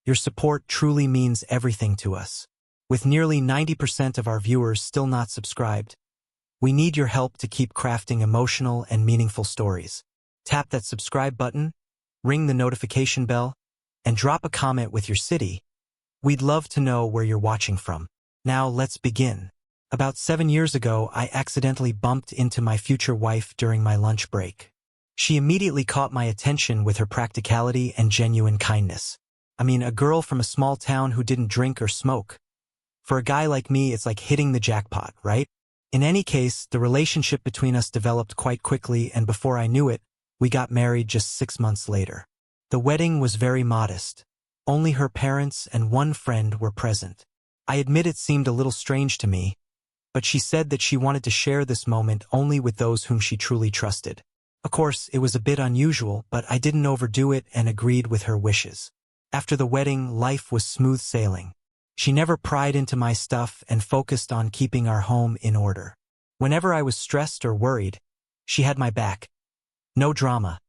Your support truly means everything to us. With nearly 90% of our viewers still not subscribed, we need your help to keep crafting emotional and meaningful stories. Tap that subscribe button, ring the notification bell, and drop a comment with your city. We'd love to know where you're watching from. Now let's begin. About 7 years ago, I accidentally bumped into my future wife during my lunch break. She immediately caught my attention with her practicality and genuine kindness. I mean, a girl from a small town who didn't drink or smoke. For a guy like me, it's like hitting the jackpot, right? In any case, the relationship between us developed quite quickly, and before I knew it, we got married just 6 months later. The wedding was very modest. Only her parents and one friend were present. I admit it seemed a little strange to me, but she said that she wanted to share this moment only with those whom she truly trusted. Of course, it was a bit unusual, but I didn't overdo it and agreed with her wishes. After the wedding, life was smooth sailing. She never pried into my stuff and focused on keeping our home in order. Whenever I was stressed or worried, she had my back. No drama,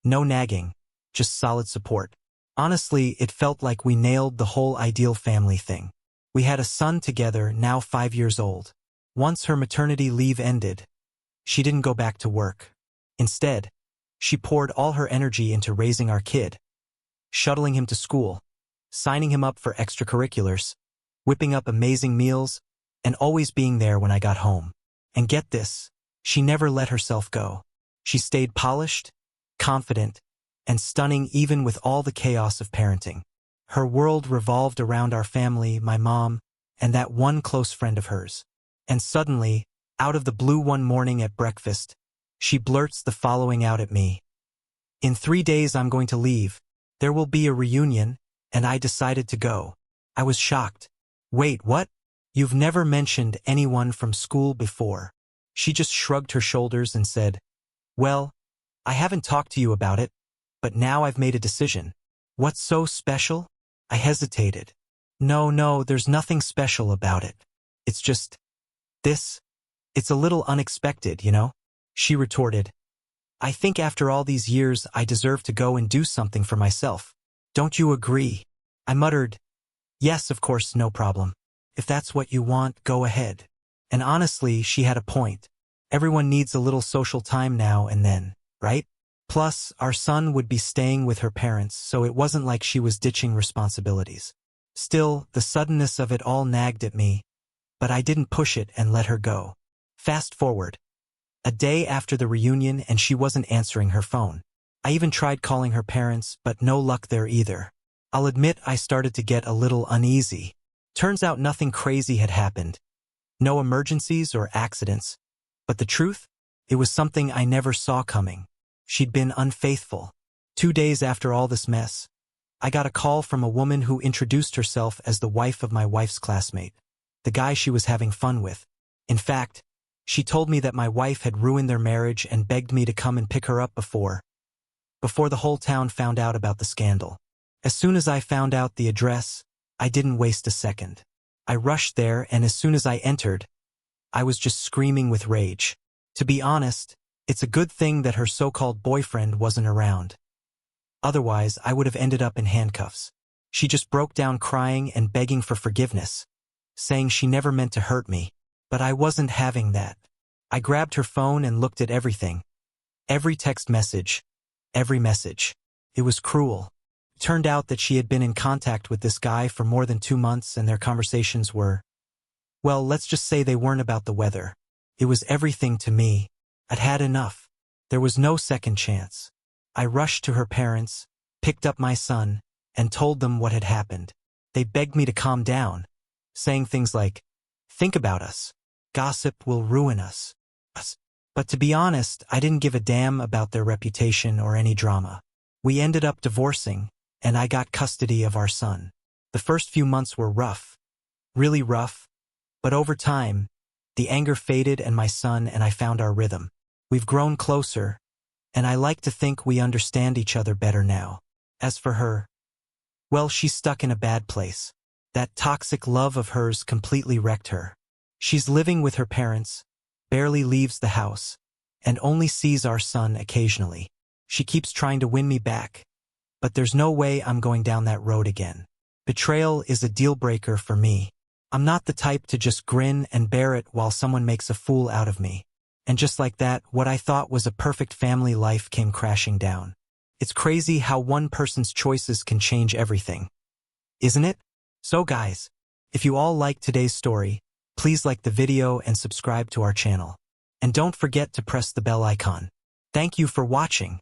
no nagging, just solid support. Honestly, it felt like we nailed the whole ideal family thing. We had a son together, now 5 years old. Once her maternity leave ended, she didn't go back to work. Instead, she poured all her energy into raising our kid, shuttling him to school, signing him up for extracurriculars, whipping up amazing meals, and always being there when I got home. And get this, she never let herself go. She stayed polished, confident, and stunning even with all the chaos of parenting. Her world revolved around our family, my mom, and that one close friend of hers. And suddenly, out of the blue one morning at breakfast, she blurts the following out at me. "In 3 days I'm going to leave. There will be a reunion, and I decided to go." I was shocked. "Wait, what? You've never mentioned anyone from school before?" She just shrugged her shoulders and said, "Well, I haven't talked to you about it, but now I've made a decision." "What's so special?" I hesitated. No, there's nothing special about it. It's just this. It's a little unexpected, you know?" She retorted, "I think after all these years I deserve to go and do something for myself. Don't you agree?" I muttered, "Yes, of course, no problem. If that's what you want, go ahead." And honestly, she had a point. Everyone needs a little social time now and then, right? Plus, our son would be staying with her parents, so it wasn't like she was ditching responsibilities. Still, the suddenness of it all nagged at me, but I didn't push it and let her go. Fast forward. A day after the reunion, and she wasn't answering her phone. I even tried calling her parents, but no luck there either. I'll admit I started to get a little uneasy. Turns out nothing crazy had happened. No emergencies or accidents. But the truth? It was something I never saw coming. She'd been unfaithful. 2 days after all this mess, I got a call from a woman who introduced herself as the wife of my wife's classmate, the guy she was having fun with. In fact, she told me that my wife had ruined their marriage and begged me to come and pick her up before the whole town found out about the scandal. As soon as I found out the address, I didn't waste a second. I rushed there, and as soon as I entered, I was just screaming with rage. To be honest, it's a good thing that her so-called boyfriend wasn't around. Otherwise, I would have ended up in handcuffs. She just broke down crying and begging for forgiveness, saying she never meant to hurt me. But I wasn't having that. I grabbed her phone and looked at everything. Every text message. Every message. It was cruel. It turned out that she had been in contact with this guy for more than 2 months, and their conversations were, well, let's just say they weren't about the weather. It was everything to me. I'd had enough. There was no second chance. I rushed to her parents, picked up my son, and told them what had happened. They begged me to calm down, saying things like, "Think about us. Gossip will ruin us." But to be honest, I didn't give a damn about their reputation or any drama. We ended up divorcing, and I got custody of our son. The first few months were rough, really rough, but over time, the anger faded and my son and I found our rhythm. We've grown closer, and I like to think we understand each other better now. As for her, well, she's stuck in a bad place. That toxic love of hers completely wrecked her. She's living with her parents, barely leaves the house, and only sees our son occasionally. She keeps trying to win me back, but there's no way I'm going down that road again. Betrayal is a deal breaker for me. I'm not the type to just grin and bear it while someone makes a fool out of me. And just like that, what I thought was a perfect family life came crashing down. It's crazy how one person's choices can change everything. Isn't it? So guys, if you all liked today's story, please like the video and subscribe to our channel. And don't forget to press the bell icon. Thank you for watching.